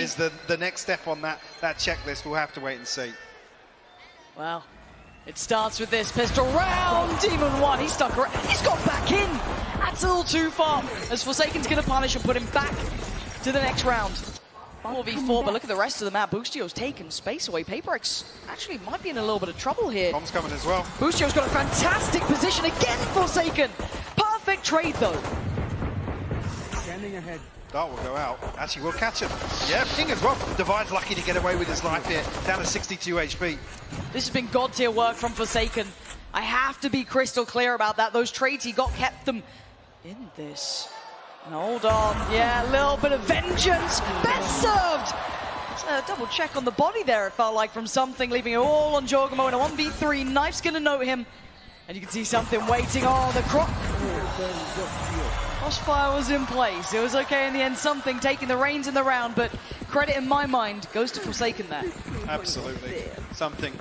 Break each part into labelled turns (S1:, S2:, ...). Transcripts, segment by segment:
S1: is the next step on that checklist. We'll have to wait and see.
S2: Well, it starts with this pistol round. Demon 1, he's stuck around. He's got back in. That's a little too far. As Forsaken's going to punish and put him back to the next round. 4v4, but look at the rest of the map. Boostio's taken space away. PRX actually might be in a little bit of trouble here.
S1: Bomb's coming as well.
S2: Boostio's got a fantastic position again, Forsaken. Perfect trade, though.
S3: Standing ahead.
S1: Dart will go out. Actually, we'll catch him. Yeah, King as well. Divide's lucky to get away with his life here. Down to 62 HP.
S2: This has been god-tier work from Forsaken. I have to be crystal clear about that. Those trades he got kept them in this. And hold on. Yeah, a little bit of vengeance. Best served. A double check on the body there, it felt like, from something, leaving it all on Jorgamo in a 1v3. Knife's going to note him. And you can see something waiting on the crossfire was in place. It was okay in the end, something taking the reins in the round, but credit in my mind goes to Forsaken there.
S1: Absolutely. Something.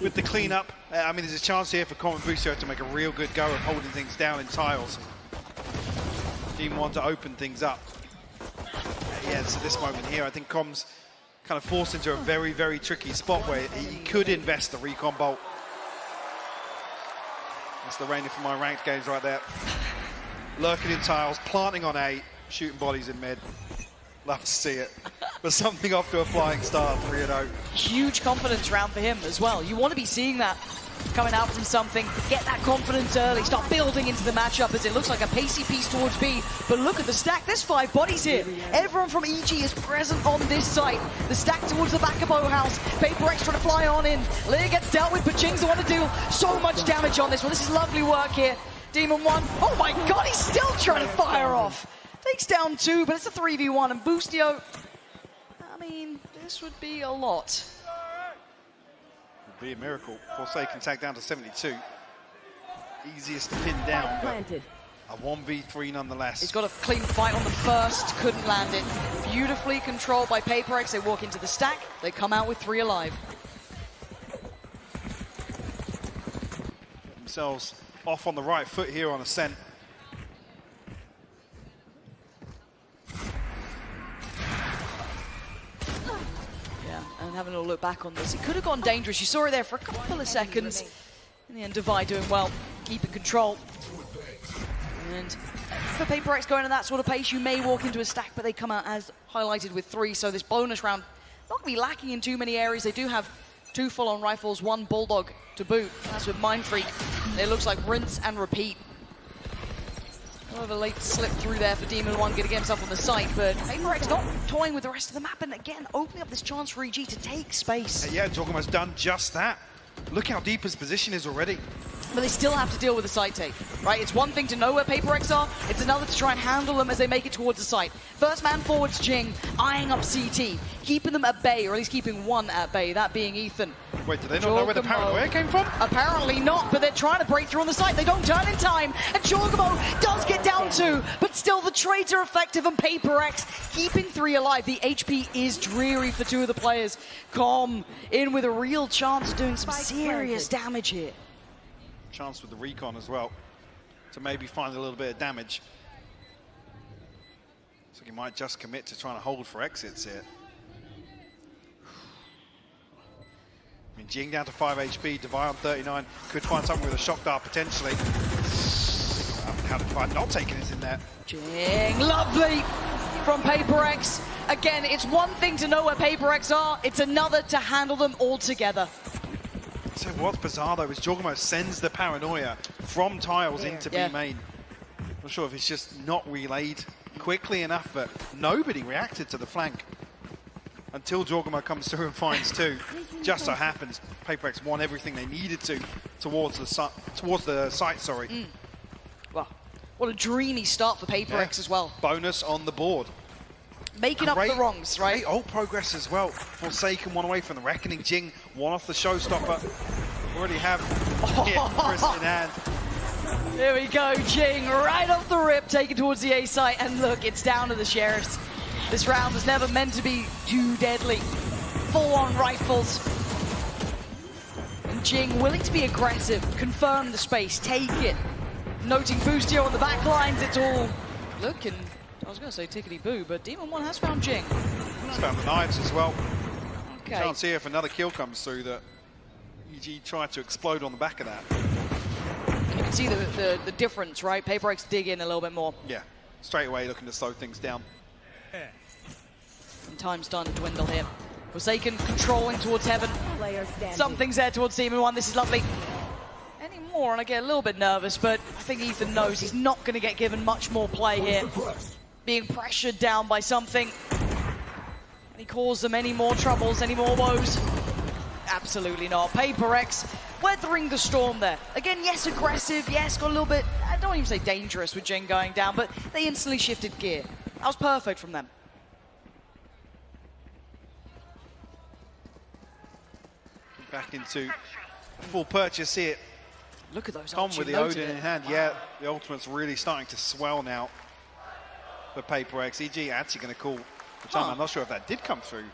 S1: With the cleanup, I mean, there's a chance here for Common Boostio to make a real good go of holding things down in tiles. Demon 1 to open things up. Yeah, so this moment here, I think Com's kind of forced into a very, very tricky spot where he could invest the recon bolt. That's the rainer from my ranked games right there. Lurking in tiles, planting on A, shooting bodies in mid. Love to see it. But something off to a flying start, 3-0.
S2: Huge confidence round for him as well. You want to be seeing that coming out from something. Get that confidence early. Start building into the matchup as it looks like a pacey piece towards B. But look at the stack. There's 5 bodies here. Everyone from EG is present on this site. The stack towards the back of O House. PRX trying to fly on in. Lear gets dealt with, but Jing's the one to do so much damage on this one. This is lovely work here. Demon 1. Oh my god, he's still trying to fire off. Takes down 2, but it's a 3v1. And Boostio, I mean, this would be a lot.
S1: Would be a miracle. Forsaken tag down to 72. Easiest to pin down, but a 1v3 nonetheless.
S2: He's got a clean fight on the first, couldn't land it. Beautifully controlled by PRX. They walk into the stack, they come out with 3 alive.
S1: Get themselves off on the right foot here on Ascent.
S2: And having a look back on this, it could have gone dangerous. You saw it there for a couple of seconds. In the end, Divide doing well, keeping control. And for PRX going at that sort of pace, you may walk into a stack, but they come out as highlighted with 3. So this bonus round not going to be lacking in too many areas. They do have 2 full-on rifles, 1 Bulldog to boot. That's with Mind Freak. It looks like rinse and repeat. However, late slip through there for Demon 1, going to get himself on the site, but PRX not toying with the rest of the map, and again, opening up this chance for EG to take space.
S1: Yeah, Jorgamo's done just that. Look how deep his position is already.
S2: But they still have to deal with the site take, right? It's one thing to know where PRX are, it's another to try and handle them as they make it towards the site. First man forwards, Jing, eyeing up CT, keeping them at bay, or at least keeping one at bay, that being Ethan.
S1: Wait, do they not know where the paranoia came from?
S2: Apparently not, but they're trying to break through on the site. They don't turn in time, and Jorgamo does get down 2, but still the trades are effective, and PRX keeping 3 alive. The HP is dreary for 2 of the players. Com in with a real chance of doing some serious damage here.
S1: Chance with the recon as well to maybe find a little bit of damage. So he might just commit to trying to hold for exits here. I mean, Jing down to 5 HP, Divide on 39, could find something with a shock dart potentially. How did Divide not taking it in there?
S2: Jing, lovely from PRX. Again, it's one thing to know where PRX are, it's another to handle them all together.
S1: So what's bizarre though is Jorgamo sends the paranoia from tiles into B main. Not sure if it's just not relayed quickly enough, but nobody reacted to the flank until Jorgamo comes through and finds 2. Just so happens PRX won everything they needed to towards the site. Sorry.
S2: Well, what a dreamy start for PRX as well.
S1: Bonus on the board.
S2: Making up the wrongs, right?
S1: Great ult progress as well. Forsaken 1 away from the Reckoning. Jing 1 off the showstopper. Already have Chris in hand.
S2: Here we go, Jing right off the rip, taken towards the A site, and look, it's down to the Sheriffs. This round was never meant to be too deadly. Full-on rifles. And Jing willing to be aggressive, confirm the space, take it. Noting Boostio on the back lines, it's all looking, I was going to say tickety-boo, but Demon 1 has found Jing.
S1: He's found the knives as well.
S2: Okay.
S1: Can't see if another kill comes through that EG tried to explode on the back of that.
S2: And you can see the difference, right? PRX dig in a little bit more.
S1: Yeah, straight away looking to slow things down.
S2: And time's starting to dwindle here. Forsaken controlling towards heaven. Something's there towards Demon 1. This is lovely. Any more, and I get a little bit nervous, but I think Ethan knows he's not going to get given much more play here. Being pressured down by something. Can he cause them any more troubles, any more woes? Absolutely not. PRX weathering the storm there. Again, yes, aggressive, yes, got a little bit, I don't even say dangerous with Jing going down, but they instantly shifted gear. That was perfect from them.
S1: Back into full purchase here.
S2: Look at those
S1: Tom
S2: ults
S1: with
S2: you
S1: the
S2: loaded
S1: Odin in
S2: it.
S1: hand. Yeah, the ultimate's really starting to swell now for PRX. EG actually going to call the time. I'm not sure if that did come through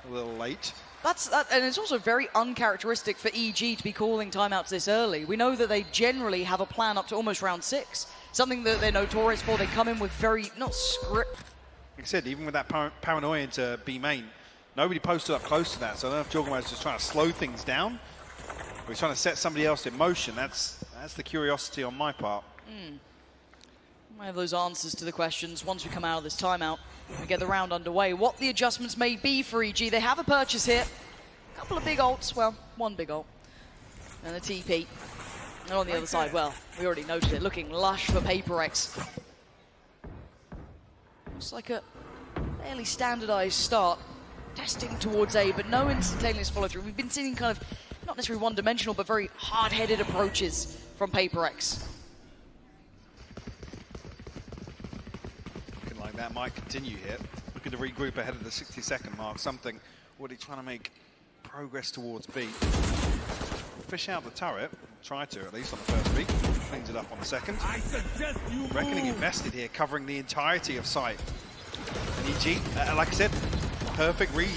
S1: a little late.
S2: And it's also very uncharacteristic for EG to be calling timeouts this early. We know that they generally have a plan up to almost round 6. Something that they're notorious for. They come in with very, not script.
S1: Like I said, even with that paranoia into B main, nobody posted up close to that. So I don't know if Jorgemo's just trying to slow things down, or he's trying to set somebody else in motion. That's the curiosity on my part.
S2: I have those answers to the questions once we come out of this timeout and get the round underway. What the adjustments may be for EG. They have a purchase here. A couple of big ults. Well, one big ult. And a TP. And on the other side, well, we already noted it. Looking lush for PRX. Looks like a fairly standardized start. Testing towards A, but no instantaneous follow-through. We've been seeing kind of, not necessarily one-dimensional, but very hard-headed approaches from PRX.
S1: Looking like that might continue here. Looking to regroup ahead of the 60-second mark. Something already trying to make progress towards B. Fish out the turret. Try to, at least on the first peak. Cleans it up on the second. Reckoning invested here, covering the entirety of site. And EG, like I said, perfect read.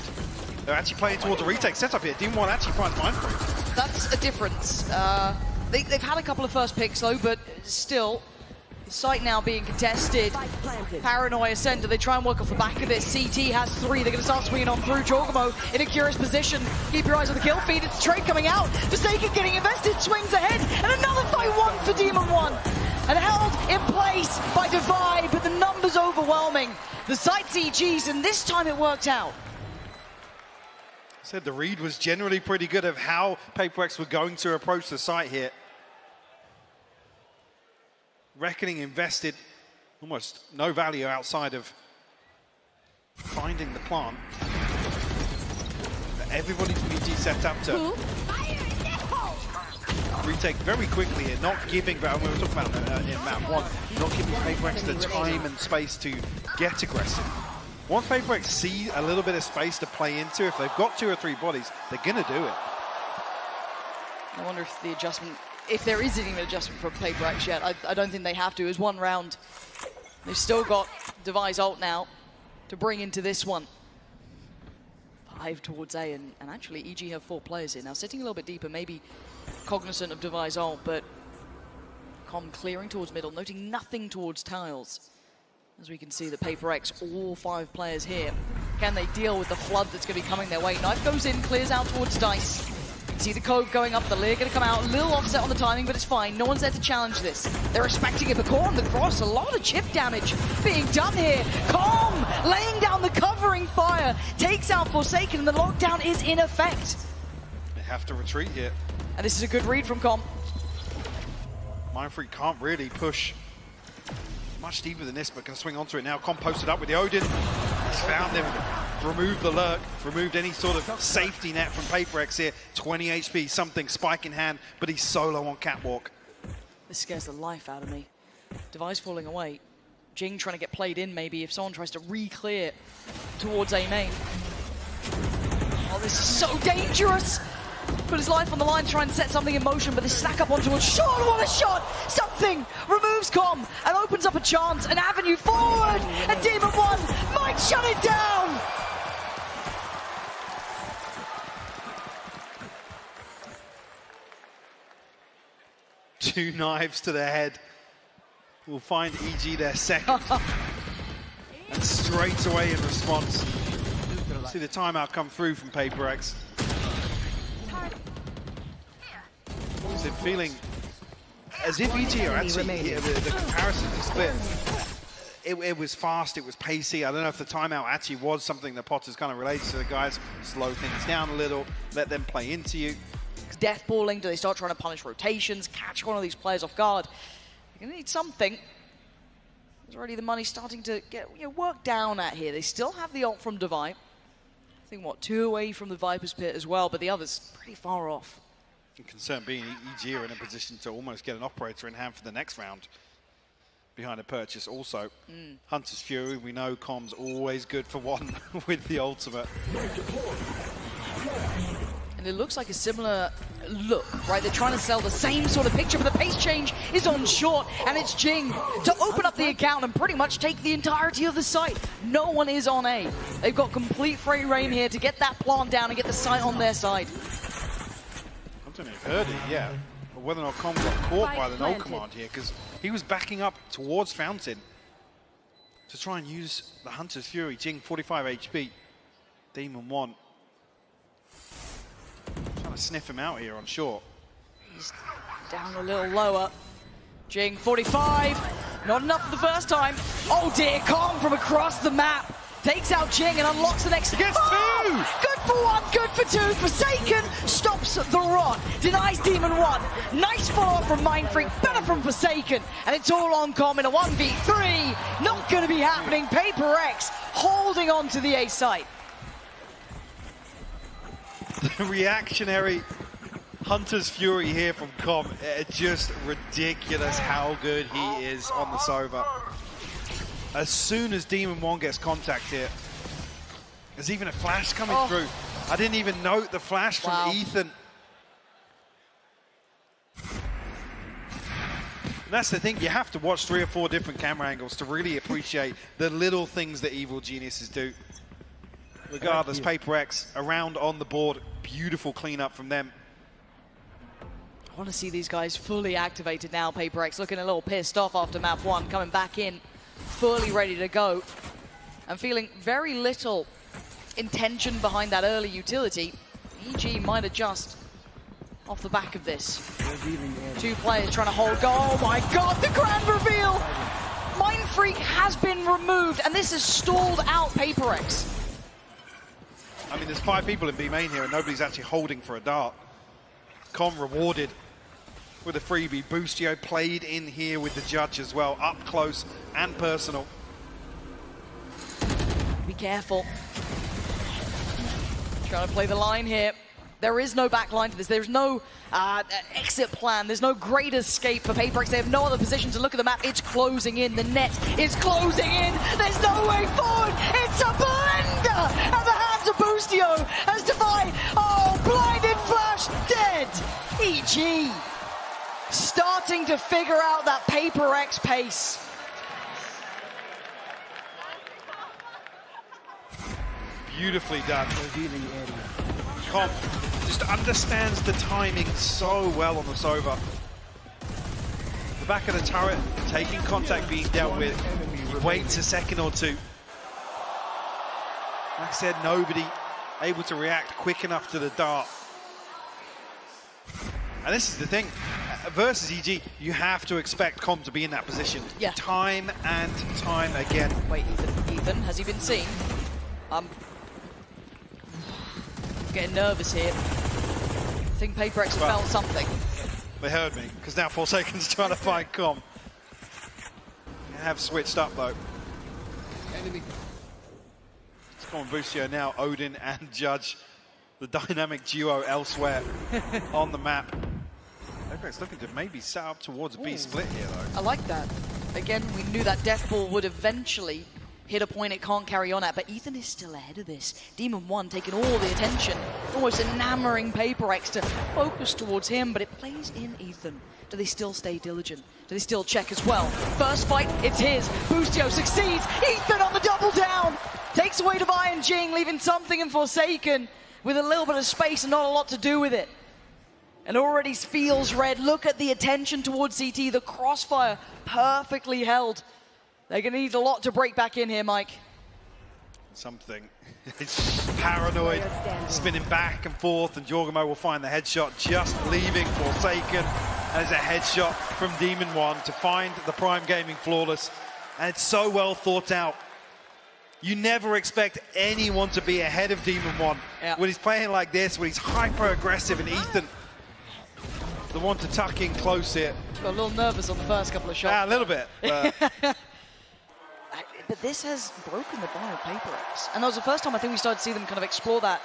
S1: They're actually playing towards a retake setup here. Demon 1 actually finds Mindfree.
S2: That's a difference. They've had a couple of first picks though, but still, the site now being contested. Paranoia Ascent, do they try and work off the back of this? CT has 3, they're going to start swinging on through. Jorgemo in a curious position. Keep your eyes on the kill feed, it's trade coming out. Forsaken getting invested, swings ahead, and another fight 1 for Demon 1. And held in place by Divide, but the numbers overwhelming. The site's EG's, and this time it worked out.
S1: Said the read was generally pretty good of how PRX were going to approach the site here. Reckoning invested almost no value outside of finding the plant. But everybody from EG set up to retake very quickly here, not giving, but we were talking about in map 1, not giving PRX the time and space to get aggressive. Once PRX see a little bit of space to play into, if they've got 2 or 3 bodies, they're going to do it.
S2: I wonder if the adjustment, if there is any adjustment from PRX yet. I don't think they have to. It was 1 round. They've still got Device ult now to bring into this one. 5 towards A, and actually EG have 4 players here. Now sitting a little bit deeper, maybe cognizant of Device ult, but Com clearing towards middle, noting nothing towards tiles. As we can see, the PRX, all 5 players here. Can they deal with the flood that's going to be coming their way? Knife goes in, clears out towards Dice. You can see the code going up, the Lear going to come out. A little offset on the timing, but it's fine. No one's there to challenge this. They're respecting it. Bacor on the cross, a lot of chip damage being done here. Com laying down the covering fire, takes out Forsaken, and the lockdown is in effect.
S1: They have to retreat here.
S2: And this is a good read from Com.
S1: Mindfree can't really push much deeper than this, but can swing onto it now. Com posted up with the Odin. He's found him, removed the lurk, removed any sort of safety net from PRX here. 20 HP, something, spike in hand, but he's solo on Catwalk.
S2: This scares the life out of me. Device falling away. Jing trying to get played in maybe if someone tries to re-clear towards A main. Oh, this is so dangerous! Put his life on the line, try and set something in motion, but they stack up onto a shot. What a shot! Something removes Com and opens up a chance, an avenue forward, and Demon 1 might shut it down!
S1: Two knives to the head. We'll find EG their second. And straight away in response, See the timeout come through from PRX. Is it feeling as if EG are actually here, the comparison to split. It was fast, it was pacey. I don't know if the timeout actually was something that Potter's kind of related to the guys. Slow things down a little, let them play into you.
S2: Death balling, do they start trying to punish rotations, catch one of these players off guard? You're gonna need something. There's already the money starting to get worked down at here. They still have the ult from Devi. I think, what, 2 away from the Viper's Pit as well, but the others pretty far off.
S1: The concern being EG are in a position to almost get an operator in hand for the next round. Behind a purchase also. Hunter's Fury, we know Com's always good for one with the ultimate.
S2: And it looks like a similar look, right? They're trying to sell the same sort of picture, but the pace change is on short, and it's Jing to open up the account and pretty much take the entirety of the site. No one is on A. They've got complete free reign here to get that plant down and get the site on their side.
S1: I don't know if you've heard it yet, but whether or not Com got caught by the no command here, because he was backing up towards Fountain to try and use the Hunter's Fury. Jing, 45 HP. Demon 1. Trying to sniff him out here on short.
S2: He's down a little lower. Jing, 45. Not enough for the first time. Oh dear, Com from across the map. Takes out Jing and unlocks the next.
S1: Gets two!
S2: Good for one, good for two. Forsaken stops the rot. Denies Demon 1. Nice follow-up from Mindfreak. Better from Forsaken. And it's all on Com in a 1v3. Not going to be happening. PRX holding on to the A site.
S1: The reactionary Hunter's Fury here from Com. Just ridiculous how good he is on the Sova. As soon as Demon 1 gets contact here, there's even a flash coming through. I didn't even note the flash from Ethan. And that's the thing, you have to watch 3 or 4 different camera angles to really appreciate the little things that evil geniuses do. Regardless, PRX around on the board, beautiful cleanup from them.
S2: I want to see these guys fully activated now. PRX looking a little pissed off after map 1, coming back in, fully ready to go. And feeling very little intention behind that early utility. EG might adjust off the back of this. 2 players trying to hold goal. Oh my god, the grand reveal! Mindfreak has been removed, and this has stalled out PRX.
S1: I mean, there's 5 people in B main here, and nobody's actually holding for a dart. Com rewarded with a freebie. Boostio played in here with the judge as well, up close and personal.
S2: Be careful. Trying to play the line here. There is no back line to this. There's no exit plan. There's no great escape for PRX. They have no other position to look at the map. It's closing in. The net is closing in. There's no way forward. It's a blender at the hands of Boostio as Devi. Oh, blinded flash, dead. EG starting to figure out that PRX pace.
S1: Beautifully done. Com just understands the timing so well on the Sova. The back of the turret, taking contact being dealt with. He waits a second or two. Like I said, nobody able to react quick enough to the dart. And this is the thing, versus EG, you have to expect Com to be in that position.
S2: Yeah.
S1: Time and time again.
S2: Wait, Ethan, has he been seen? Getting nervous here. I think PRX has found something.
S1: They heard me, because now Forsaken's trying to find Com. They have switched up though.
S3: Enemy.
S1: It's Com and Boostio now, Odin and Judge. The dynamic duo elsewhere on the map. PRX looking to maybe set up towards a B split here though.
S2: I like that. Again, we knew that death ball would eventually hit a point it can't carry on at, but Ethan is still ahead of this. Demon 1 taking all the attention, almost enamoring PRX to focus towards him, but it plays in Ethan. Do they still stay diligent? Do they still check as well? First fight, it's his. Boostio succeeds. Ethan on the double down. Takes away Devi and Jing, leaving something in Forsaken with a little bit of space and not a lot to do with it. And already feels red. Look at the attention towards CT. The crossfire perfectly held. They're going to need a lot to break back in here, Mike.
S1: something. It's paranoid, spinning back and forth, and Jorgamo will find the headshot, just leaving Forsaken. There's a headshot from Demon One to find the Prime Gaming flawless, and it's so well thought out. You never expect anyone to be ahead of Demon One when he's playing like this, when he's hyper aggressive, and Ethan, the one to tuck in close here.
S2: Got a little nervous on the first couple of shots.
S1: Yeah, a little bit.
S2: But this has broken the bond of PRX. And that was the first time I think we started to see them kind of explore that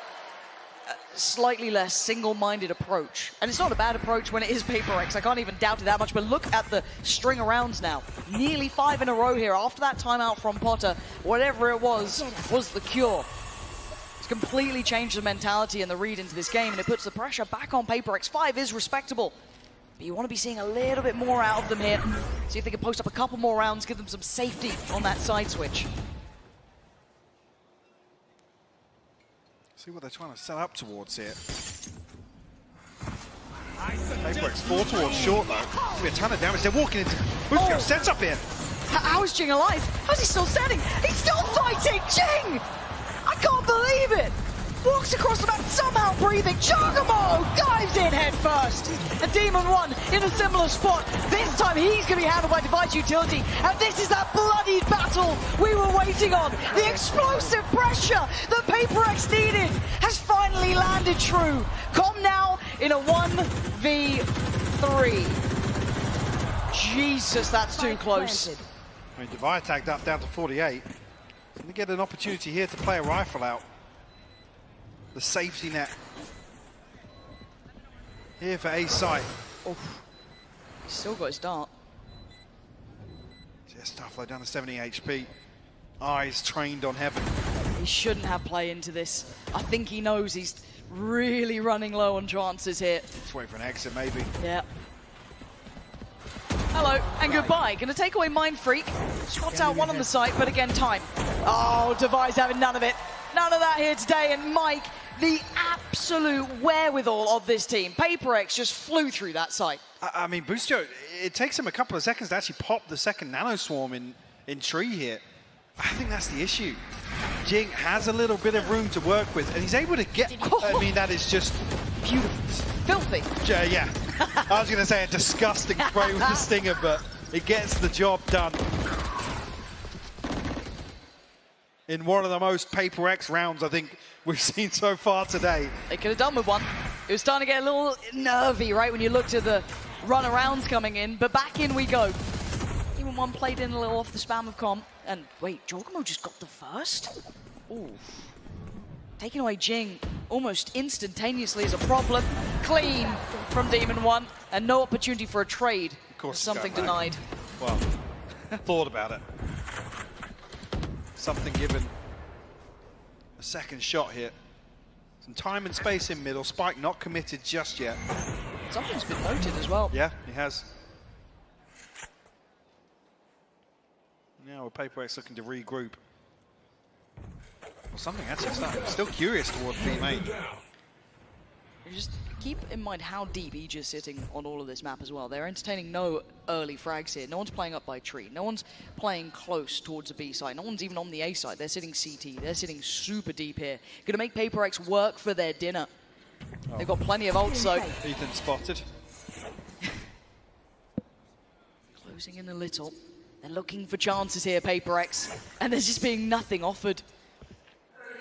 S2: slightly less single-minded approach. And it's not a bad approach when it is PRX. I can't even doubt it that much. But look at the string of rounds now. Nearly 5 in a row here. After that timeout from Potter, whatever it was the cure. It's completely changed the mentality and the read into this game, and it puts the pressure back on PRX. 5 is respectable. But you want to be seeing a little bit more out of them here. See if they can post up a couple more rounds, give them some safety on that side switch.
S1: See what they're trying to set up towards here. PRX 4 towards short though. There's be a ton of damage. They're walking into Boostio sets up here.
S2: How is Jing alive? How's he still standing? He's still fighting! Jing! I can't believe it! Walks across the map, somehow breathing. Jorgamo dives in head first. And Demon One in a similar spot. This time he's going to be handled by Device Utility. And this is that bloodied battle we were waiting on. The explosive pressure that PRX needed has finally landed true. Com now in a 1v3. Jesus, that's too close.
S1: I mean, Devi tagged up down to 48. Going to get an opportunity here to play a rifle out. The safety net here for A site.
S2: He's still got his dart.
S1: Just Starflow down to 70 HP. Eyes trained on heaven.
S2: He shouldn't have play into this. I think he knows he's really running low on chances here.
S1: Let's wait for an exit maybe.
S2: Yeah. Hello and goodbye. Gonna take away Mind Freak. Spots out one on the site, but again, time. Oh, Device having none of it. None of that here today, and Mike, the absolute wherewithal of this team. PRX just flew through that site.
S1: I mean, Boostio, it takes him a couple of seconds to actually pop the second Nano Swarm in tree here. I think that's the issue. Jing has a little bit of room to work with, and he's able to get... I mean, that is just...
S2: Beautiful. Filthy.
S1: Yeah. I was going to say a disgusting spray with the Stinger, but it gets the job done. In one of the most PRX rounds I think we've seen so far today.
S2: They could have done with one. It was starting to get a little nervy, right, when you looked at the run-arounds coming in, but back in we go. Even one played in a little off the spam of comp. And wait, Jorgamo just got the first? Ooh. Taking away Jing almost instantaneously is a problem. Clean from Demon One, and no opportunity for a trade.
S1: Of course,
S2: something denied.
S1: Well, thought about it. Something given. A second shot here. Some time and space in middle. Spike not committed just yet.
S2: Something's been noted as well.
S1: Yeah, he has. Now with PRX looking to regroup. Well, something actually started. Still curious towards B main.
S2: Just keep in mind how deep Aegis sitting on all of this map as well. They're entertaining no early frags here. No one's playing up by tree. No one's playing close towards the B side. No one's even on the A side. They're sitting CT. They're sitting super deep here. Going to make PRX work for their dinner. They've got plenty of ults, so...
S1: Ethan spotted.
S2: Closing in a little. They're looking for chances here, PRX. And there's just being nothing offered.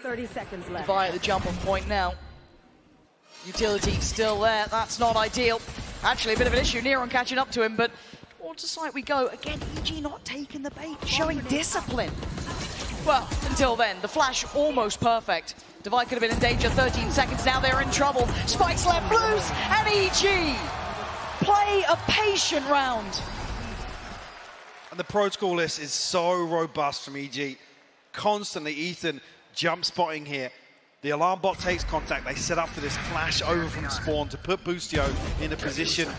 S4: 30 seconds left.
S2: Devi at the jump-off point now. Utility still there. That's not ideal. Actually, a bit of an issue. Neron catching up to him, but towards the site we go. Again, EG not taking the bait, showing discipline. Well, until then, the flash almost perfect. Devi could have been in danger. 13 seconds now. They're in trouble. Spike's left loose, and EG play a patient round.
S1: And the protocol list is so robust from EG. Constantly Ethan jump spotting here. The alarm bot takes contact. They set up for this flash over from spawn to put Boostio in a position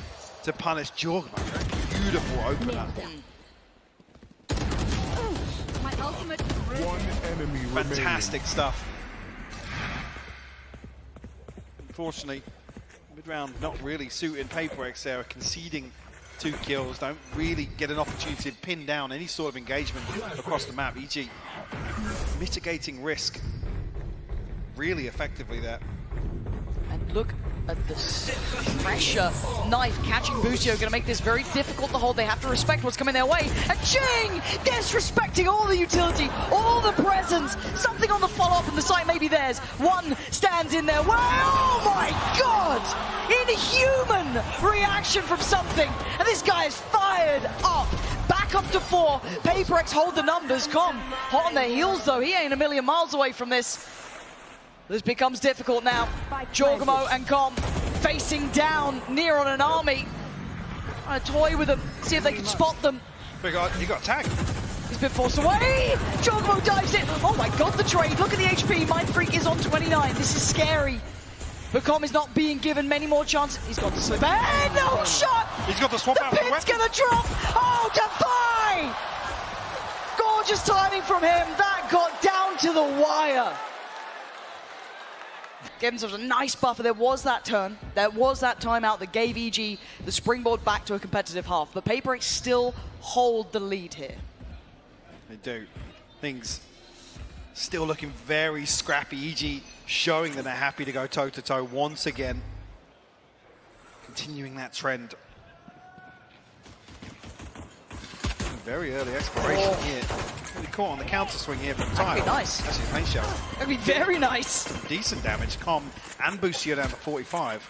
S1: to punish Jorgamo. Beautiful opener.
S4: My ultimate.
S3: One enemy
S1: Fantastic stuff. Unfortunately, mid-round not really suiting PRX there, conceding 2 kills, don't really get an opportunity to pin down any sort of engagement across the map. EG mitigating risk really effectively there.
S2: And look at the pressure. Knife catching Busio, gonna make this very difficult to hold. They have to respect what's coming their way. And Jing disrespecting all the utility, all the presence. Something on the follow-up on the site, maybe theirs. One stands in their way. Oh my God! Inhuman reaction from something. And this guy is fired up. Back up to 4. PRX hold the numbers. Com hot on their heels though. He ain't a million miles away from this. This becomes difficult now. Jorgamo and Com facing down near on an army. Trying to toy with them, see if they can spot them.
S1: You got tagged.
S2: He's been forced away. Jorgamo dives in. Oh my God, the trade. Look at the HP. Mindfreak is on 29. This is scary. But Com is not being given many more chances. He's got the slip. And no shot.
S1: He's got the swap out.
S2: The pin's gonna drop. Oh, Defy! Gorgeous timing from him. That got down to the wire. Gave themselves a nice buffer. There was that turn. There was that timeout that gave EG the springboard back to a competitive half. But PRX still hold the lead here.
S1: They do. Things still looking very scrappy. EG showing that they're happy to go toe-to-toe once again. Continuing that trend. Very early exploration here. Really caught on the counter swing here from Tile.
S2: That'd be nice.
S1: That's his main shell.
S2: That'd be very nice.
S1: Some decent damage. Com and Busio down to 45.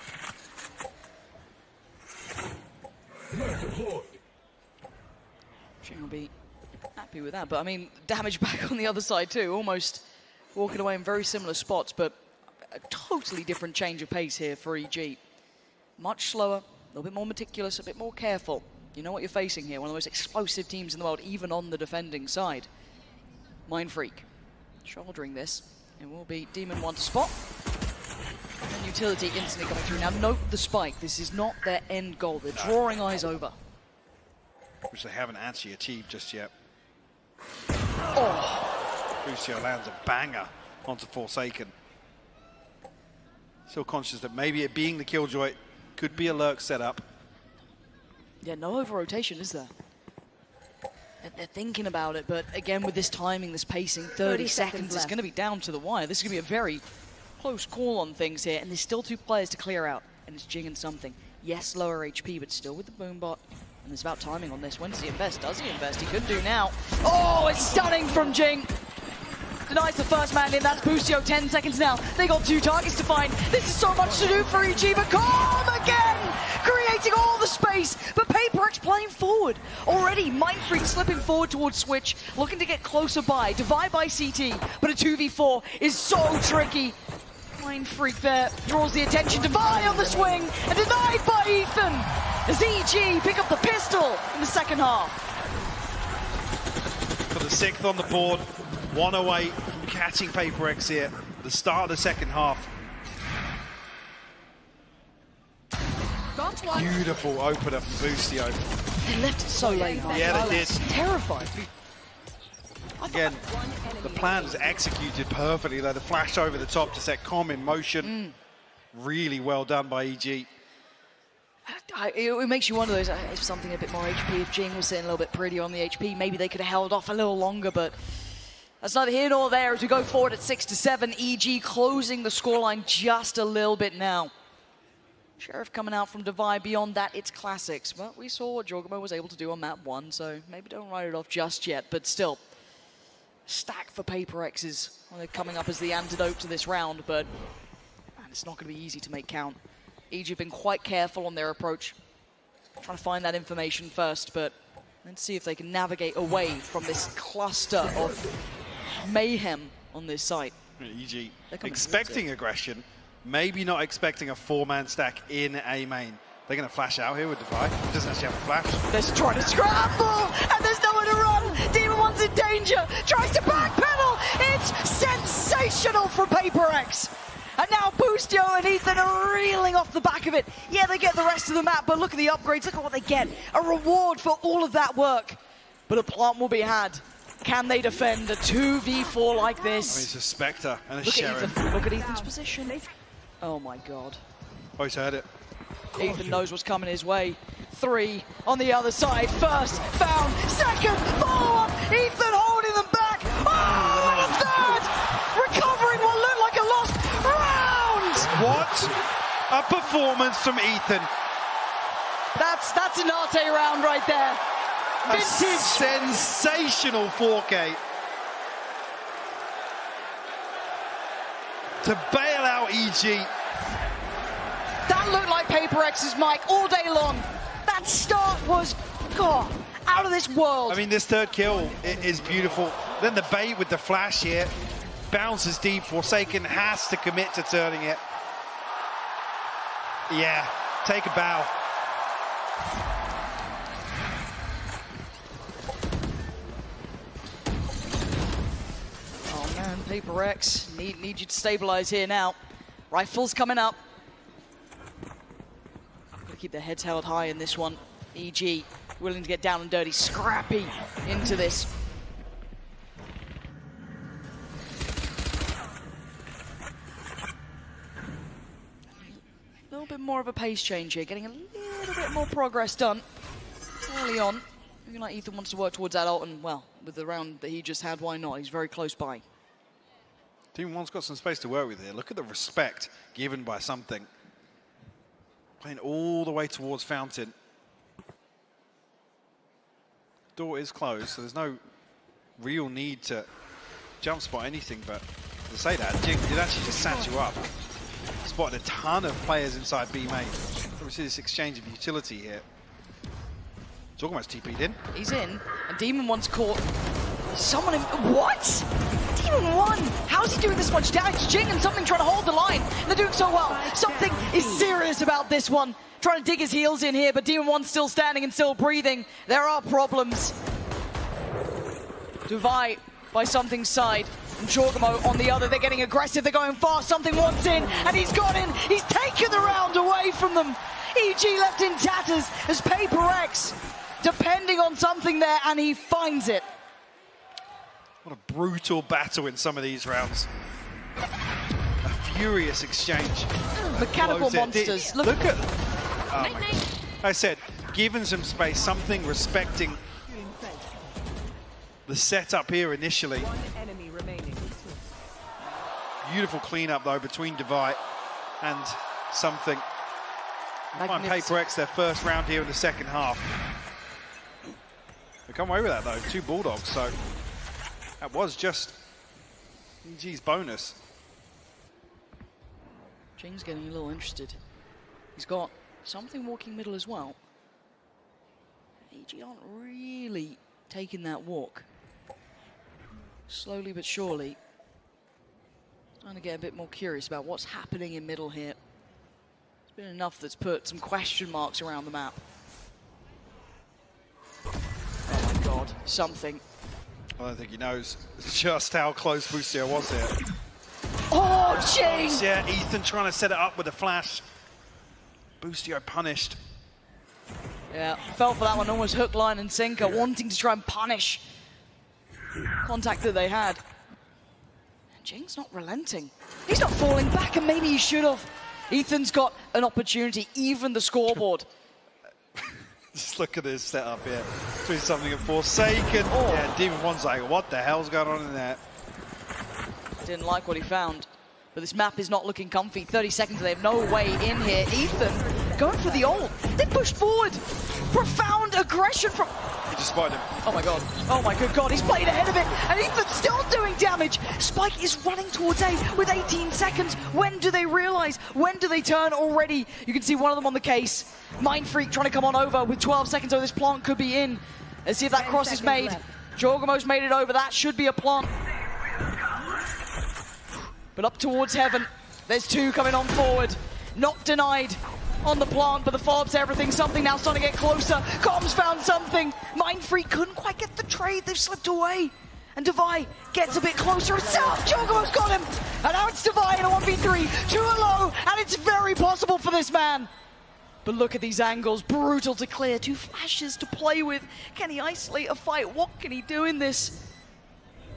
S2: Jing will be happy with that. But I mean, damage back on the other side too. Almost walking away in very similar spots, but a totally different change of pace here for EG. Much slower, a little bit more meticulous, a bit more careful. You know what you're facing here, one of the most explosive teams in the world, even on the defending side. Mindfreak shouldering this. It will be Demon 1 to spot. And then Utility instantly coming through. Now note the spike, this is not their end goal. They're drawing eyes over.
S1: Which they haven't actually achieved just yet.
S2: Oh!
S1: Busio lands a banger onto Forsaken. Still conscious that maybe it being the Killjoy could be a lurk setup.
S2: Yeah, no over-rotation, is there? They're thinking about it, but again, with this timing, this pacing, 30 seconds, it's going to be down to the wire. This is going to be a very close call on things here, and there's still 2 players to clear out, and it's Jing and something. Yes, lower HP, but still with the boombot, and it's about timing on this. When does he invest? Does he invest? He could do now. Oh, it's stunning from Jing. Denies the first man in, that's Busio, 10 seconds now. They got 2 targets to find. This is so much to do for EG, but Com again! Creating all the space, but PRX playing forward. Already, Mindfreak slipping forward towards Switch, looking to get closer by. Divide by CT, but a 2v4 is so tricky. Mindfreak there draws the attention. Divide on the swing, and denied by Ethan. As EG pick up the pistol in the second half.
S1: For the 6th on the board. 1 away from catching PRX here at the start of the second half. Beautiful opener from Busio.
S2: They left it so late.
S1: Yeah, they did.
S2: Terrified.
S1: Again, the plan is executed perfectly though. The flash over the top to set Com in motion. Really well done by EG.
S2: It makes you wonder, if something a bit more HP, if Jing was sitting a little bit pretty on the HP, maybe they could have held off a little longer, but that's neither here nor there as we go forward at 6-7. EG closing the scoreline just a little bit now. Sheriff coming out from Divide. Beyond that, it's classics. But we saw what Jorgamo was able to do on map 1, so maybe don't write it off just yet. But still, stack for PRX's. Well, they're coming up as the antidote to this round, but man, it's not going to be easy to make count. EG have been quite careful on their approach. Trying to find that information first, but let's see if they can navigate away from this cluster of mayhem on this site.
S1: EG expecting aggression, maybe not expecting a 4-man stack in A main. They're going to flash out here with Divide. He doesn't actually have a flash.
S2: They're trying to scramble, and there's nowhere to run. Demon 1's in danger, tries to backpedal. It's sensational from PRX. And now Busio and Ethan are reeling off the back of it. Yeah, they get the rest of the map, but look at the upgrades. Look at what they get. A reward for all of that work. But a plant will be had. Can they defend a 2v4 like this?
S1: I mean, it's a Spectre and a
S2: Look
S1: Sheriff.
S2: at Ethan. Look at Ethan's position. Oh my God.
S1: Oh, he's heard it.
S2: Ethan knows what's coming his way. 3 on the other side. First found, second, follow-up. Ethan holding them back. Oh,
S1: What a performance from Ethan.
S2: That's an Arte round right there.
S1: A
S2: Vintage.
S1: sensational 4K. To bail out EG.
S2: That looked like PRX's mic all day long. That start was, God, out of this world.
S1: I mean, this third kill is beautiful. Then the bait with the flash here. Bounces deep. Forsaken has to commit to turning it. Yeah, take a bow.
S2: Oh man, PRX, need you to stabilize here now. Rifles coming up. Gotta keep their heads held high in this one. EG willing to get down and dirty, scrappy into this. A little bit more of a pace change here, getting a little bit more progress done early on. Looking like Ethan wants to work towards that ult, and well, with the round that he just had, why not? He's very close by.
S1: Team 1's got some space to work with here. Look at the respect given by something. Playing all the way towards Fountain. Door is closed, so there's no real need to jump spot anything, but to say that, Jing did actually just sat you up. Spotted a ton of players inside B main. So we see this exchange of utility here. Jorgamo's TP'd in.
S2: He's in, and Demon One's caught someone in. What? Demon One! How's he doing this much damage? Jing and something trying to hold the line. They're doing so well. Something is serious about this one. Trying to dig his heels in here, but Demon One's still standing and still breathing. There are problems. Dubai by something's side. And Jorgamo on the other. They're getting aggressive. They're going fast. Something wants in, and he's got in. He's taken the round away from them. EG left in tatters as PRX depending on something there, and he finds it.
S1: What a brutal battle in some of these rounds. A furious exchange.
S2: Mechanical monsters. Look
S1: at. Oh my God. I said, given some space, something respecting the setup here initially.
S4: One enemy remaining.
S1: Beautiful cleanup though between Divide and something. Find PRX their first round here in the second half. They come away with that though, 2 Bulldogs, so that was just EG's bonus.
S2: Jing's getting a little interested. He's got something walking middle as well. EG aren't really taking that walk. Slowly but surely. Trying to get a bit more curious about what's happening in middle here. It's been enough that's put some question marks around the map. Oh my God, something.
S1: I don't think he knows just how close Boostio was here.
S2: Oh, Jing!
S1: Yeah, Ethan trying to set it up with a flash. Boostio punished.
S2: Yeah, fell for that one, almost hook, line and sinker, wanting to try and punish contact that they had. And Jing's not relenting. He's not falling back, and maybe he should have. Ethan's got an opportunity, even the scoreboard.
S1: Just look at this setup here. Doing something at Forsaken.
S2: Oh.
S1: Yeah, Demon One's like, what the hell's going on in there?
S2: Didn't like what he found. But this map is not looking comfy. 30 seconds, they have no way in here. Ethan going for the ult. They pushed forward. Profound aggression from...
S1: He just spotted him.
S2: Oh my God. Oh my good God. He's played ahead of it. And Ethan's still doing damage. Spike is running towards A with 18 seconds. When do they realize? When do they turn already? You can see one of them on the case. Mind Freak trying to come on over with 12 seconds. Oh, this plant could be in. Let's see if that cross is made. Jorgamo's made it over. That should be a plant. But up towards heaven. There's 2 coming on forward. Not denied on the plant, but the follow-up's everything. Something now starting to get closer. Comms found something. Mind Freak couldn't quite get the trade. They've slipped away. And Divide gets a bit closer himself. Jorgamo's got him. And now it's Divide in a 1v3. 2 low, and it's very possible for this man. But look at these angles. Brutal to clear. 2 flashes to play with. Can he isolate a fight? What can he do in this?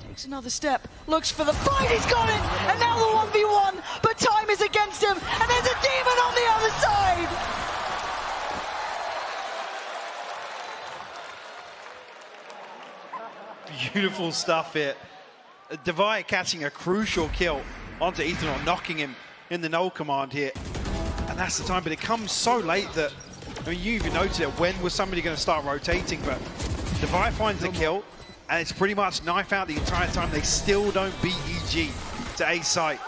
S2: Takes another step, looks for the fight, he's got it! And now the 1v1, but time is against him, and there's a demon on the other side!
S1: Beautiful stuff here. Divide catching a crucial kill onto Ethan or knocking him in the null command here. And that's the time, but it comes so late that, I mean, you even noted it, when was somebody going to start rotating, but Divide finds the kill, and it's pretty much knife out the entire time. They still don't beat EG to A site.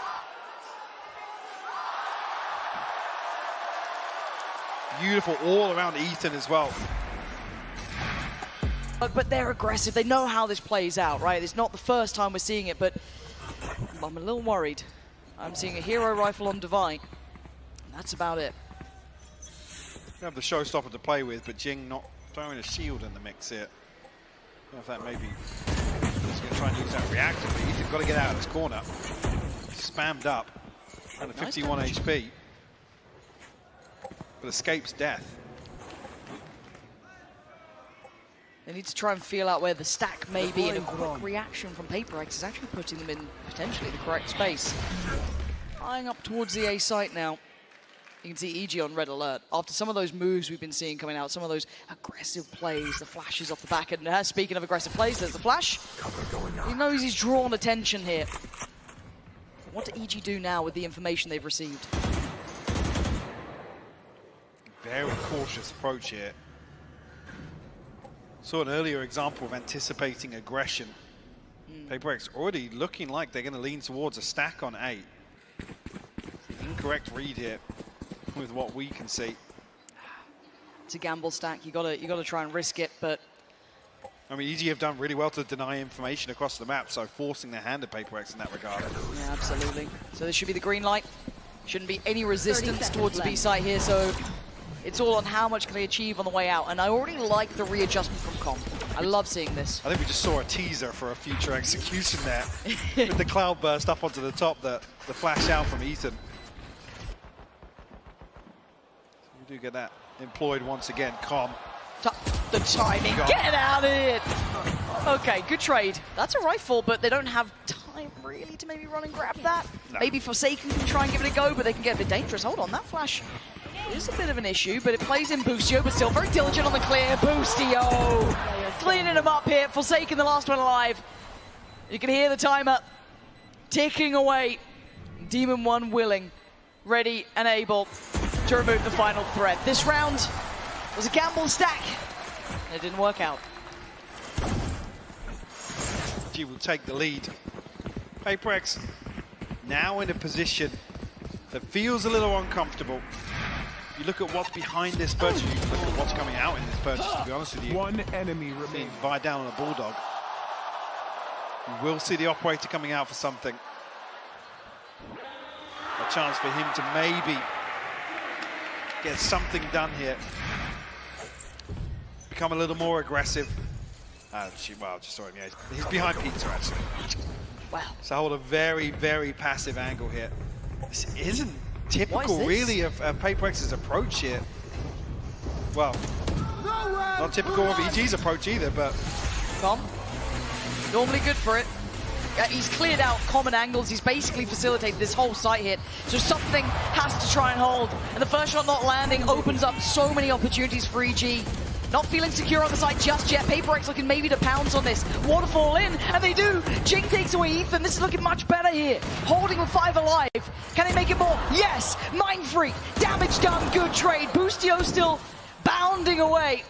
S1: Beautiful all around Ethan as well.
S2: But they're aggressive. They know how this plays out, right? It's not the first time we're seeing it, but I'm a little worried. I'm seeing a hero rifle on Divide. That's about it.
S1: You have the showstopper to play with, but Jing not throwing a shield in the mix here. I don't know if that maybe he's going to try and use that reactor, but Ethan's got to get out of this corner. Spammed up, and a 51 HP. But escapes death.
S2: They need to try and feel out where the stack may be, and a quick reaction from PRX is actually putting them in potentially the correct space. Eyeing up towards the A site now. You can see EG on red alert. After some of those moves we've been seeing coming out, some of those aggressive plays, the flashes off the back end. Speaking of aggressive plays, there's the flash. He knows he's drawn attention here. What do EG do now with the information they've received?
S1: Very cautious approach here. Saw an earlier example of anticipating aggression. PRX already looking like they're going to lean towards a stack on A. Incorrect read here with what we can see.
S2: It's a gamble stack. You gotta try and risk it, but
S1: I mean, EG have done really well to deny information across the map, so forcing their hand at PRX in that regard.
S2: yeah, absolutely. So this should be the green light. Shouldn't be any resistance towards the B site here, so it's all on how much can they achieve on the way out. And I already like the readjustment from Comp. I love seeing this.
S1: I think we just saw a teaser for a future execution there with the cloud burst up onto the top, the flash out from Ethan. So we do get that employed once again. Com.
S2: The timing, get out of it! Okay, good trade. That's a rifle, but they don't have time really to maybe run and grab that. No. Maybe Forsaken can try and give it a go, but they can get a bit dangerous. Hold on, that flash is a bit of an issue, but it plays in Boostio, but still very diligent on the clear. Boostio cleaning him up here. Forsaken, the last one alive. You can hear the timer ticking away. Demon 1 willing, ready and able to remove the final threat. This round was a gamble stack. It didn't work out.
S1: G will take the lead. PRX now in a position that feels a little uncomfortable. You look at what's behind this purchase, you look at what's coming out in this purchase, to be honest with you.
S3: One enemy remains.
S1: Divide down on a Bulldog. You will see the operator coming out for something. A chance for him to maybe get something done here. Become a little more aggressive. Well, just saw him, yeah. He's behind Pizza, actually.
S2: Wow.
S1: So hold a very, very passive angle here. This isn't typical, really, of PRX's approach here. Well, not typical of EG's approach either, but...
S2: Com, normally good for it. He's cleared out common angles. He's basically facilitated this whole site hit. So something has to try and hold. And the first shot not landing opens up so many opportunities for EG. Not feeling secure on the side just yet. PRX looking maybe to pounce on this. Waterfall in, and they do. Jing takes away Ethan. This is looking much better here. Holding with 5 alive. Can they make it more? Yes! Mind Freak. Damage done. Good trade. Boostio still bounding away.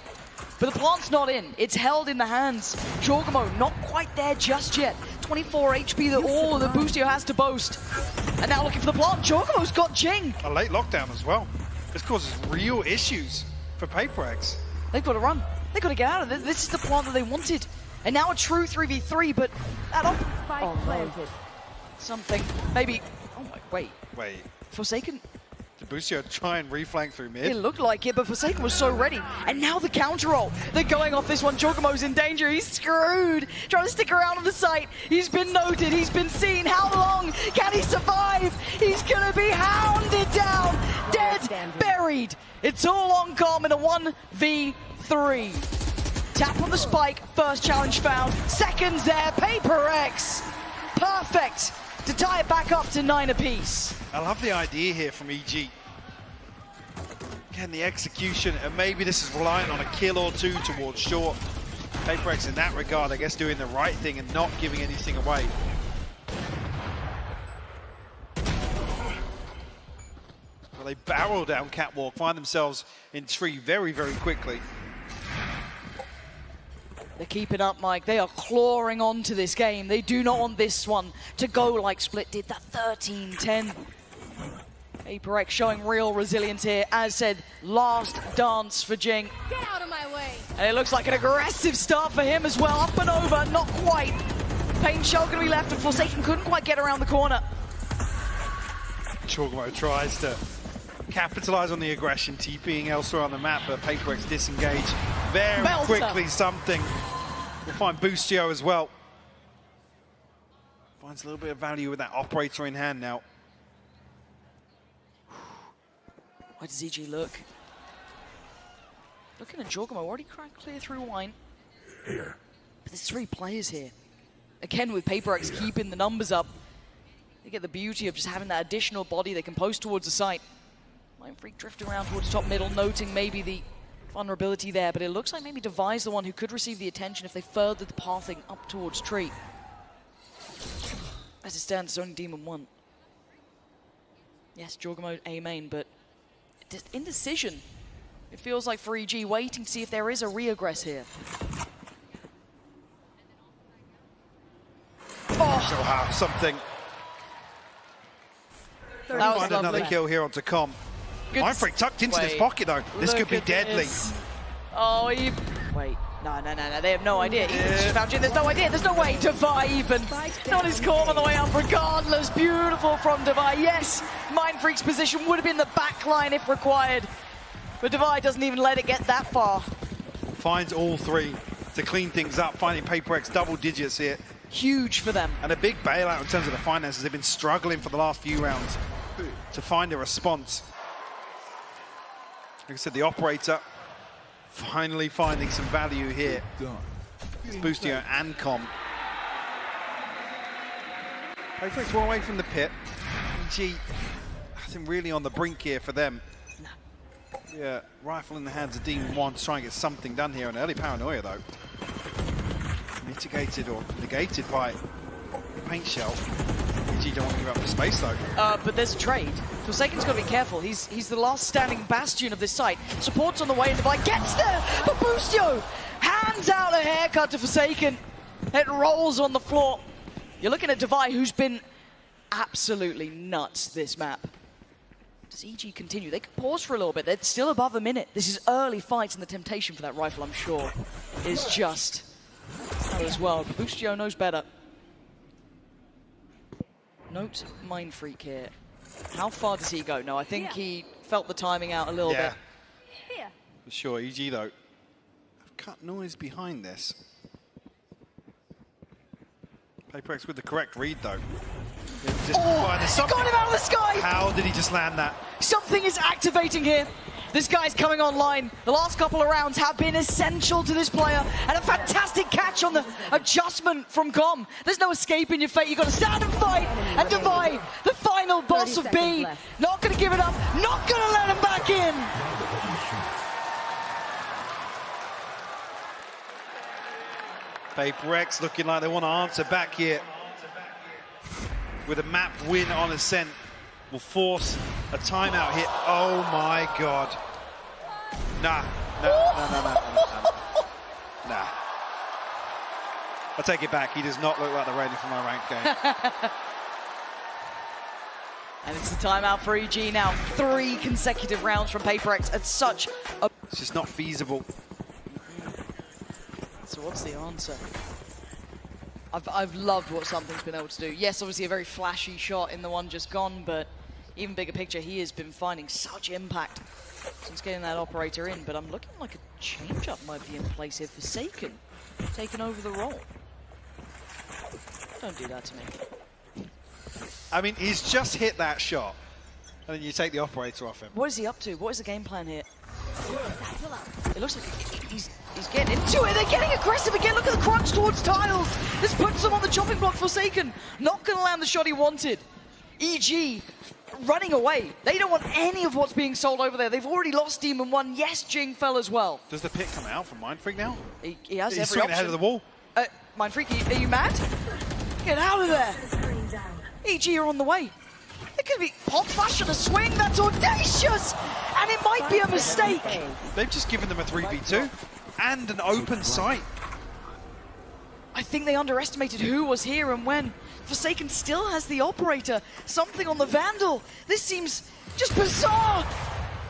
S2: But the plant's not in. It's held in the hands. Jorgamo not quite there just yet. 24 HP that all that Boostio has to boast. And now looking for the plant. Jorgamo's got Jing.
S1: A late lockdown as well. This causes real issues for PRX.
S2: They've got to run. They've got to get out of this. This is the plant that they wanted. And now a true 3v3, but that
S4: planted.
S2: Something. Maybe. Oh my, wait. Forsaken.
S1: Did Boostio try and reflank through mid?
S2: It looked like it, but Forsaken was so ready. And now the counter roll. They're going off this one. Jorgamo's in danger. He's screwed. Trying to stick around on the site. He's been noted. He's been seen. How long can he survive? He's going to be hounded down. Dead. Buried. It's all on Com in a 1v3. Tap on the spike. First challenge found. Seconds there. PRX. Perfect to tie it back up to 9 apiece.
S1: I love the idea here from EG. Again, the execution, and maybe this is reliant on a kill or two towards short. PRX in that regard, I guess, doing the right thing and not giving anything away. They barrel down Catwalk, find themselves in tree very, very quickly.
S2: They're keeping up, Mike. They are clawing onto this game. They do not want this one to go like Split did, that 13-10. PRX showing real resilience here. As said, last dance for Jing.
S4: Get out of my way.
S2: And it looks like an aggressive start for him as well. Up and over, not quite. Paint Shell going to be left, and Forsaken couldn't quite get around the corner.
S1: Chorgmo tries to capitalize on the aggression, TPing elsewhere on the map, but PRX disengage very quickly. Something. We'll find Boostio as well. Finds a little bit of value with that operator in hand now.
S2: Where does EG look? Looking at Jorgamo, already cracked clear through Wine. Here. But there's 3 players here. Again, with PRX keeping the numbers up, they get the beauty of just having that additional body they can post towards the site. Mindfreak drift around towards top middle, noting maybe the vulnerability there, but it looks like maybe Devi's the one who could receive the attention if they furthered the pathing up towards tree. As it stands, it's only Demon 1. Yes, Jorgamo A main, but indecision. It feels like for EG, waiting to see if there is a re-aggress here.
S1: Oh, she'll have something. Find another kill here onto Com. Mindfreak tucked into this pocket though. This could be deadly.
S2: This. Oh, wait. No. They have no idea. There's no idea. There's no way. Devi even. Not his call on the way up regardless. Beautiful from Devi. Yes, Mindfreak's position would have been the back line if required. But Devi doesn't even let it get that far.
S1: Finds all 3 to clean things up, finding PRX double digits here.
S2: Huge for them.
S1: And a big bailout in terms of the finances. They've been struggling for the last few rounds to find a response. Like I said, the operator finally finding some value here. It's Boostio and Com. PRX one away from the pit. EG, nothing really on the brink here for them. Yeah, rifle in the hands of Demon 1 to try and get something done here. An early paranoia though. Mitigated or negated by Paint Shell. EG don't want to give up the space though.
S2: But there's a trade. Forsaken's got to be careful. He's the last standing bastion of this site. Support's on the way, and Devi gets there, but Boostio hands out a haircut to Forsaken. It rolls on the floor. You're looking at Devi, who's been absolutely nuts this map. Does EG continue? They could pause for a little bit. They're still above a minute. This is early fights, and the temptation for that rifle, I'm sure, is just as well. Boostio knows better. Note Mindfreak here. How far does he go? No, I think he felt the timing out a little bit.
S4: Here.
S1: For sure, EG though. I've cut noise behind this. PRX with the correct read though.
S2: Got him out of the sky!
S1: How did he just land that?
S2: Something is activating here. This guy's coming online. The last couple of rounds have been essential to this player, and a fantastic catch on the adjustment from Com. There's no escaping your fate. You've got to stand and fight, and Devi, the final boss of B, not going to give it up, not going to let him back in.
S1: PRX looking like they want to answer back here. With a map win on Ascent, will force a timeout here. Oh my God. Nah. I take it back. He does not look like they're ready for my ranked game.
S2: And it's the timeout for EG now. 3 consecutive rounds from PRX at such a...
S1: It's just not feasible.
S2: So what's the answer? I've loved what Something's been able to do. Yes, obviously a very flashy shot in the one just gone, but even bigger picture, he has been finding such impact since getting that operator in. But I'm looking like a change-up might be in place here. Forsaken taking over the role. Don't do that to me.
S1: I mean, he's just hit that shot, and then you take the operator off him.
S2: What is he up to? What is the game plan here? It looks like he's getting into it. They're getting aggressive again. Look at the crunch towards tiles. This puts them on the chopping block. Forsaken not going to land the shot he wanted. EG running away. They don't want any of what's being sold over there. They've already lost Demon 1. Yes, Jing fell as well.
S1: Does the pick come out from Mindfreak now?
S2: He has
S1: He's
S2: every
S1: swinging
S2: option.
S1: ahead of the wall.
S2: Mindfreak, are you mad? Get out of there. EG are on the way. They're could be pop flash and a swing. That's audacious, and it might be a mistake.
S1: They've just given them a 3v2 and an open sight.
S2: I think they underestimated who was here and when. Forsaken still has the operator, something on the Vandal. This seems just bizarre.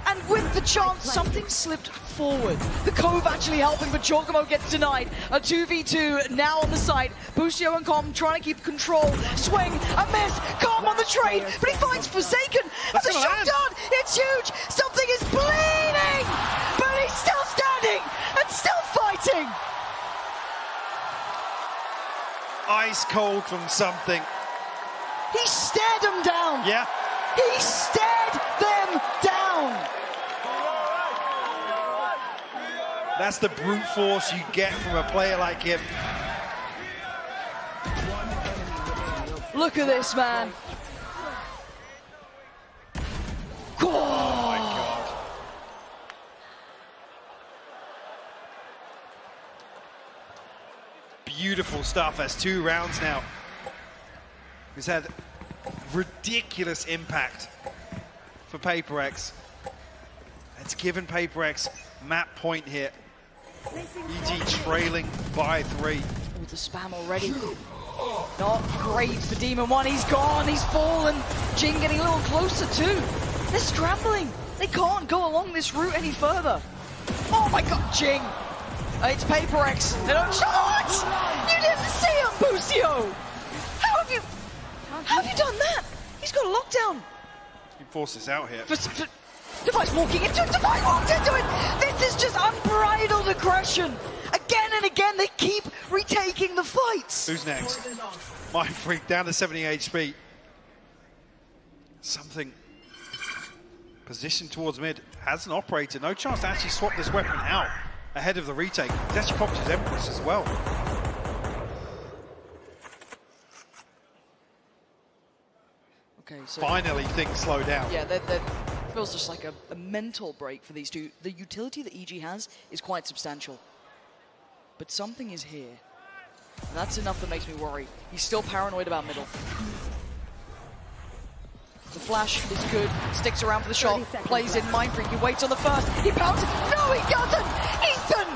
S2: And with the chance, something slipped forward. The Cove actually helping, but Giacomo gets denied. A 2v2 now on the side. Busio and Com trying to keep control. Swing, a miss, Com on the trade, but he finds Forsaken. That's a shot done, it's huge. Something is bleeding, but he's still standing and still fighting.
S1: Ice cold from something.
S2: He stared them down.
S1: Yeah.
S2: He stared them down.
S1: That's the brute force you get from a player like him.
S2: Look at this, man.
S1: Oh my God. Beautiful stuff. That's 2 rounds now. He's had ridiculous impact for PRX. It's given PRX map point here. EG trailing by 3.
S2: With the spam already. Not great for Demon One. He's gone, he's fallen. Jing getting a little closer too. They're scrambling. They can't go along this route any further. Oh my God, Jing. It's PRX. They don't shot! You didn't see him, Busio! How have you done that? He's got a lockdown.
S1: He forced this out here.
S2: Device walking into it, Device walked into it! This is just unbridled aggression! Again and again, they keep retaking the fights!
S1: Who's next? Mind Freak down to 70 HP. Something. Positioned towards mid. Has an operator. No chance to actually swap this weapon out ahead of the retake. He's actually popped his Empress as well.
S2: Okay, so
S1: finally things slow down.
S2: Yeah, that feels just like a mental break for these two. The utility that EG has is quite substantial. But something is here. And that's enough that makes me worry. He's still paranoid about middle. The flash is good, sticks around for the shot, plays in Mind Freak, he waits on the first, he pounces, no he doesn't! Ethan!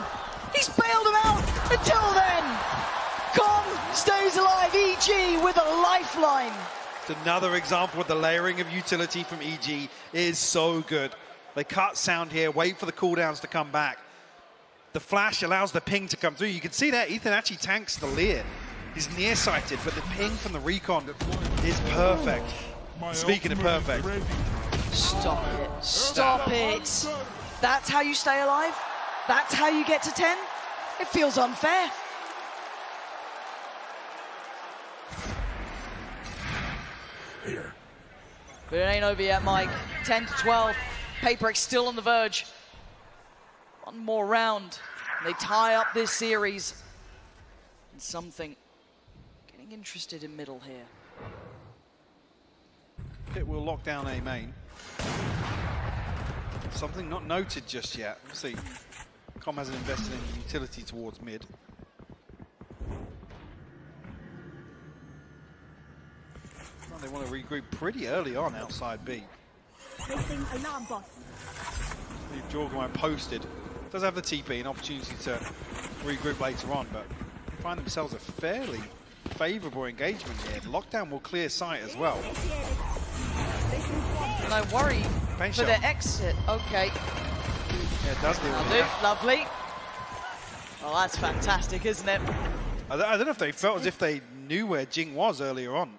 S2: He's bailed him out until then! Com stays alive, EG with a lifeline!
S1: It's another example of the layering of utility from EG is so good. They cut sound here, wait for the cooldowns to come back. The flash allows the ping to come through. You can see that Ethan actually tanks the Lear. He's nearsighted, but the ping from the recon is perfect. Speaking of perfect.
S2: Stop it. Stop it. That's how you stay alive? That's how you get to 10? It feels unfair.
S3: Here.
S2: But it ain't over yet, Mike. 10 to 12. PRX still on the verge. One more round. They tie up this series. And something getting interested in middle here.
S1: It will lock down A main. Something not noted just yet. We'll see. Com hasn't invested in utility towards mid. Well, they want to regroup pretty early on outside B.
S4: Placing alarm bot.
S1: Leave Jorgemine posted. Does have the TP, an opportunity to regroup later on, but find themselves a fairly favourable engagement here. The lockdown will clear sight as well.
S2: And I worry
S1: Paint
S2: for
S1: shot.
S2: their exit. Okay.
S1: Yeah, it does deal with it.
S2: Lovely. Oh, that's fantastic, isn't it?
S1: I don't know if they felt as if they knew where Jing was earlier on.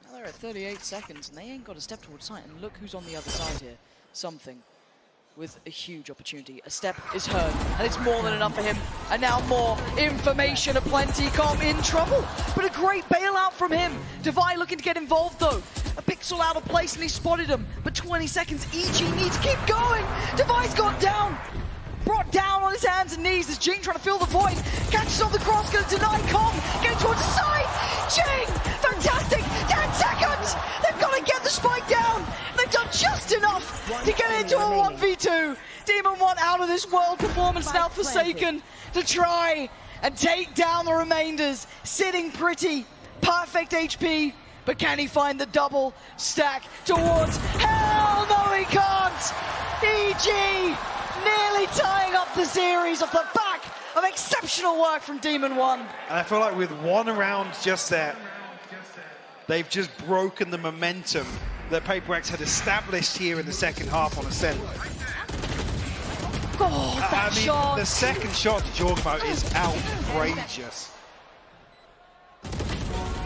S2: Now they're at 38 seconds and they ain't got a step towards sight. And look who's on the other side here. Something with a huge opportunity. A step is heard, and it's more than enough for him. And now more information aplenty. Com in trouble, but a great bailout from him. Devi looking to get involved though. A pixel out of place and he spotted him, but 20 seconds. EG needs to keep going. Devi's got down. Brought down on his hands and knees as Jing trying to fill the void. Catches on the cross, going to deny Com. Getting towards the side. Jing, fantastic. 10 seconds. They've got to get the spike down. They've done just enough to get into a 1v2. Demon One out of this world performance now Forsaken to try and take down the remainders. Sitting pretty. Perfect HP. but can he find the double stack towards? Hell no, he can't! EG nearly tying up the series off the back of exceptional work from Demon One.
S1: And I feel like with one round just there, they've just broken the momentum that PRX had established here in the second half on Ascent.
S2: Oh, that shot!
S1: The second shot to Jorgmo is outrageous.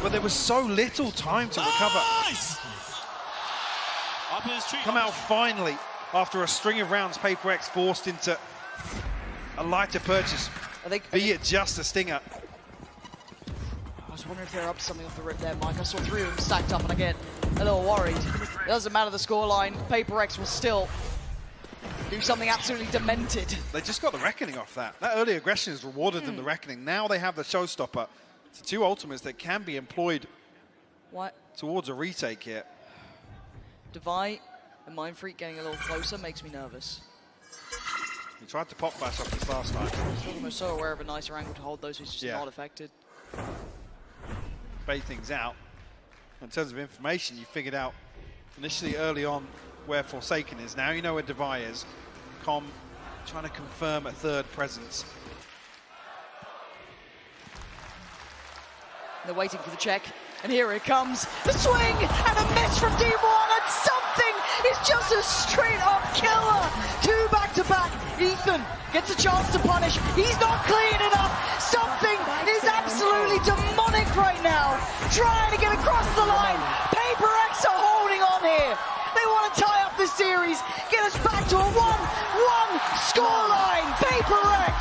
S1: But there was so little time to recover.
S3: Nice!
S1: Come out finally after a string of rounds. PRX forced into a lighter purchase, be it just a stinger.
S2: I was wondering if they're up to something off the rip there, Mike. I saw 3 of them stacked up and I get a little worried. It doesn't matter the scoreline. PRX will still do something absolutely demented.
S1: They just got the reckoning off that. That early aggression has rewarded them the reckoning. Now they have the showstopper. It's 2 ultimates that can be employed towards a retake here.
S2: Devi and Mind Freak getting a little closer makes me nervous.
S1: He tried to pop flash off this last time.
S2: I'm so aware of a nicer angle to hold those who's just not affected.
S1: Bait things out. In terms of information, you figured out initially early on where Forsaken is. Now you know where Devi is. Com trying to confirm a 3rd presence.
S2: They're waiting for the check, and here it comes. The swing and a miss from D1, and something is just a straight-up killer. 2 back-to-back. Ethan gets a chance to punish. He's not clean enough. Something is absolutely demonic right now. Trying to get across the line. PRX are holding on here. They want to tie up the series, get us back to a 1-1 scoreline. PRX